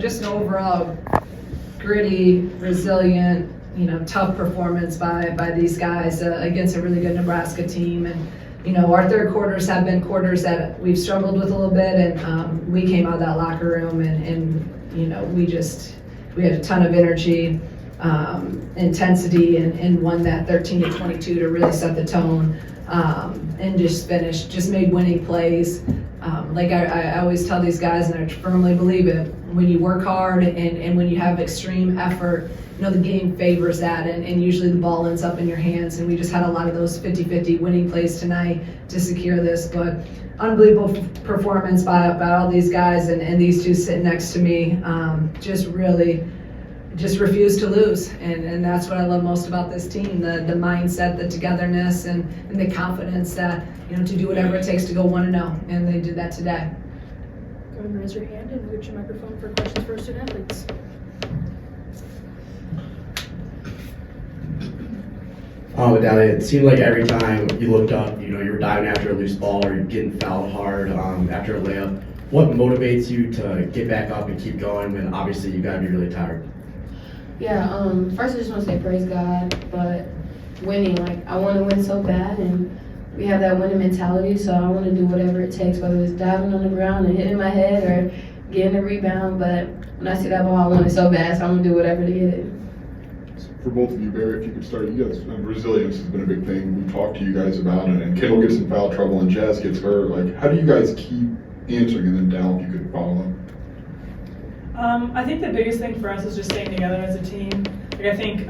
Just an overall gritty, resilient, tough performance by these guys against a really good Nebraska team. And our third quarters have been quarters that we've struggled with a little bit, and we came out of that locker room and we had a ton of energy, intensity, and won that 13-22 to really set the tone, and just made winning plays. Like I always tell these guys, and I firmly believe it, when you work hard and when you have extreme effort, the game favors that, and usually the ball ends up in your hands. And we just had a lot of those 50-50 winning plays tonight to secure this. But unbelievable performance by all these guys, and these two sitting next to me just refuse to lose, and that's what I love most about this team, the mindset, the togetherness, and the confidence that to do whatever it takes to go 1-0, and they did that today. Go ahead and raise your hand and reach your microphone for questions for our student athletes. Adalia, it seemed like every time you looked up, you were diving after a loose ball or you're getting fouled hard after a layup. What motivates you to get back up and keep going when obviously you got to be really tired? Yeah, first I just want to say praise God, but winning, I want to win so bad, and we have that winning mentality, so I want to do whatever it takes, whether it's diving on the ground and hitting my head or getting a rebound, but when I see that ball, I want it so bad, so I'm going to do whatever to get it. For both of you, Barry, if you could start, you guys, resilience has been a big thing. We talked to you guys about it, and Kendall gets in foul trouble and Jazz gets hurt. How do you guys keep answering? And then Dal, if you could follow up. I think the biggest thing for us is just staying together as a team. I think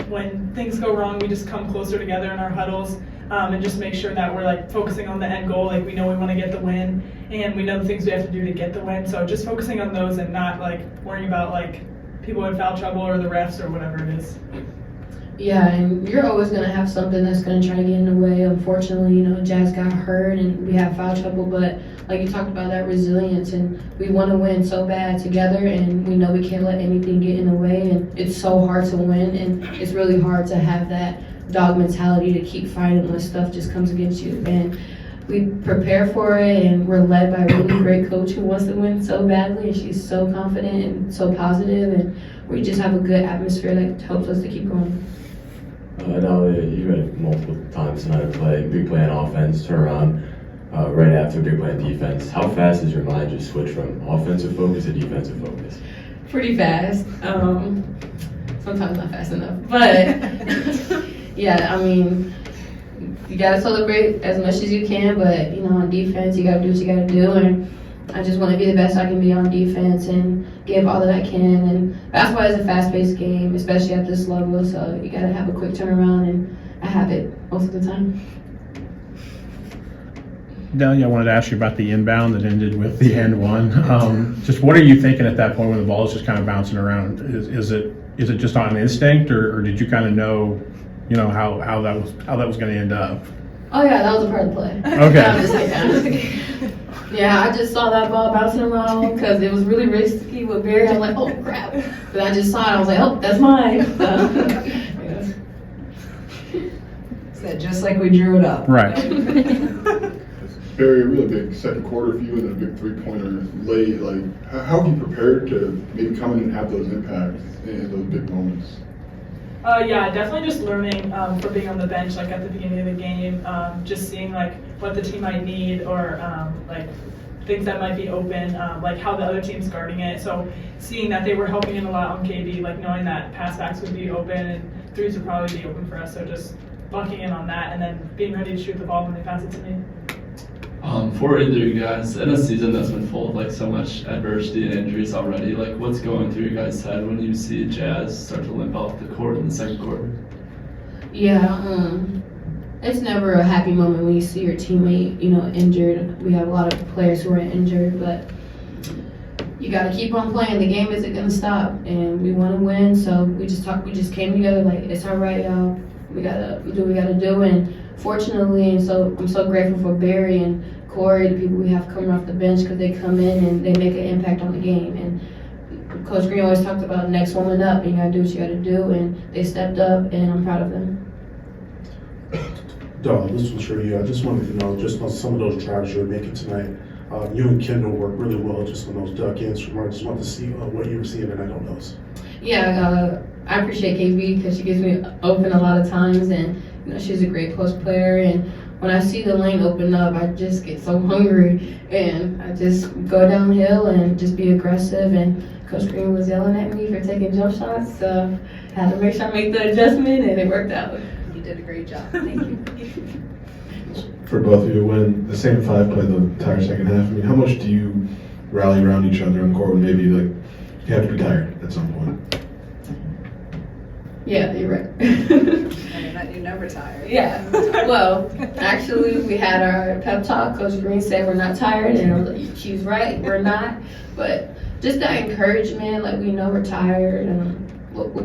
when things go wrong, we just come closer together in our huddles and just make sure that we're focusing on the end goal. We know we want to get the win, and we know the things we have to do to get the win. So just focusing on those and not worrying about people in foul trouble or the refs or whatever it is. Yeah, and you're always going to have something that's going to try to get in the way. Unfortunately, Jazz got hurt and we have foul trouble, but like you talked about, that resilience, and we want to win so bad together, and we know we can't let anything get in the way, and it's so hard to win, and it's really hard to have that dog mentality to keep fighting when stuff just comes against you. And we prepare for it, and we're led by a really great coach who wants to win so badly, and she's so confident and so positive, and we just have a good atmosphere that helps us to keep going. Adalia, you had multiple times tonight to play big play on offense, turn around right after big play on defense. How fast does your mind just switch from offensive focus to defensive focus? Pretty fast. Sometimes not fast enough, but yeah, you gotta celebrate as much as you can, but on defense, you gotta do what you gotta do, and I just want to be the best I can be on defense and give all that I can. And basketball is a fast-paced game, especially at this level, so you gotta have a quick turnaround, and I have it most of the time. Delia, I wanted to ask you about the inbound that ended with the and one. Just what are you thinking at that point when the ball is just kind of bouncing around? Is it just on instinct, or did you kind of know, how that was going to end up? Oh yeah, that was a part of the play. Okay. Yeah, I just saw that ball bouncing around because it was really risky with Berry. I was like, oh crap! But I just saw it. I was like, oh, that's mine. Said just like we drew it up. Right. Barry, a really big second quarter for you and then a big three-pointer late. How have you prepared to maybe come in and have those impacts and those big moments? Yeah, definitely just learning from being on the bench at the beginning of the game, just seeing what the team might need or things that might be open, how the other team's guarding it. So seeing that they were helping in a lot on KB, knowing that pass backs would be open and threes would probably be open for us. So just locking in on that and then being ready to shoot the ball when they pass it to me. For either of you guys, in a season that's been full of so much adversity and injuries already, what's going through your guys' head when you see Jazz start to limp off the court in the second quarter? Yeah, it's never a happy moment when you see your teammate, injured. We have a lot of players who are injured, but you got to keep on playing. The game isn't going to stop, and we want to win. So we just came together it's all right, y'all. We gotta do what we gotta do, and fortunately, and so I'm so grateful for Berry and Corey, the people we have coming off the bench, because they come in and they make an impact on the game. And Coach Green always talked about next woman up, and you gotta do what you gotta do, and they stepped up, and I'm proud of them. Dog, this was for you. I just wanted to know, just on some of those drives you were making tonight, You and Kendall work really well just on those duck ends. I just want to see what you were seeing and I don't know. Yeah, I appreciate KB because she gives me open a lot of times, and she's a great post player. And when I see the lane open up, I just get so hungry, and I just go downhill and just be aggressive. And Coach Green was yelling at me for taking jump shots, so I had to make sure I make the adjustment, and it worked out. You did a great job. Thank you. For both of you, when the same five played the entire second half, I mean, how much do you rally around each other on the court when maybe like you have to be tired at some point? Yeah, you're right. You're never tired. Yeah. Well, actually, we had our pep talk. Coach Green said we're not tired, and I was like, she's right, we're not. But just that encouragement, like we know we're tired, and we're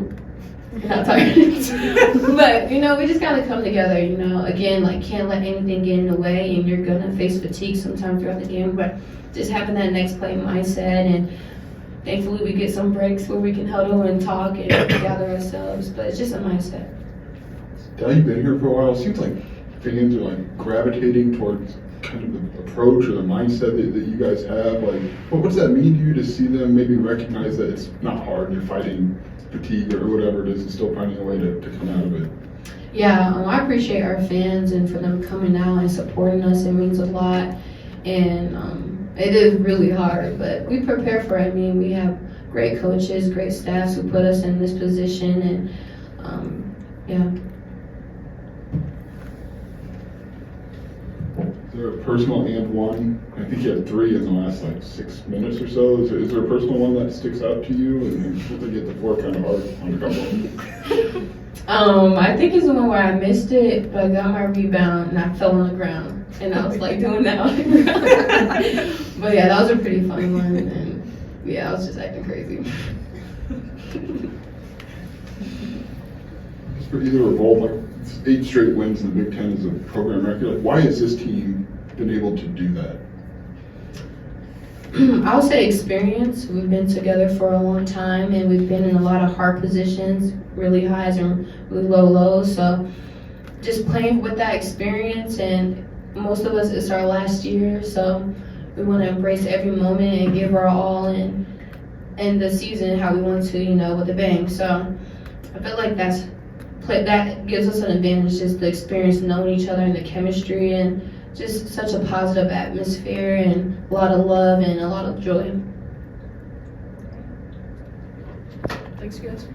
not tired. But we just gotta come together. Again, like can't let anything get in the way, and you're gonna face fatigue sometime throughout the game. But just having that next play mindset, and thankfully we get some breaks where we can huddle and talk and gather ourselves. But it's just a mindset. Dal, you've been here for a while. It seems like fans are like gravitating towards kind of the approach or the mindset that you guys have. Like, what does that mean to you to see them maybe recognize that it's not hard and you're fighting fatigue or whatever it is and still finding a way to come out of it? Yeah, I appreciate our fans and for them coming out and supporting us. It means a lot. And it is really hard, but we prepare for it. I mean, we have great coaches, great staffs who put us in this position, and yeah. Is there a personal and one? I think you had 3 in the last 6 minutes or so. Is there a personal one that sticks out to you? And I get the 4 kind of hard on a couple. I think it's the one where I missed it, but I got my rebound and I fell on the ground, and I was like doing that on the ground. But yeah, that was a pretty fun one, and yeah, I was just acting crazy. For either or both, it's 8 straight wins in the Big Ten as a program record. Why has this team been able to do that? I would say experience. We've been together for a long time, and we've been in a lot of hard positions, really highs and really low lows. So just playing with that experience, and most of us, it's our last year, so we want to embrace every moment and give our all and end the season how we want to, with a bang. So I feel like that gives us an advantage, just the experience, knowing each other and the chemistry, and just such a positive atmosphere and a lot of love and a lot of joy. Thanks, you guys.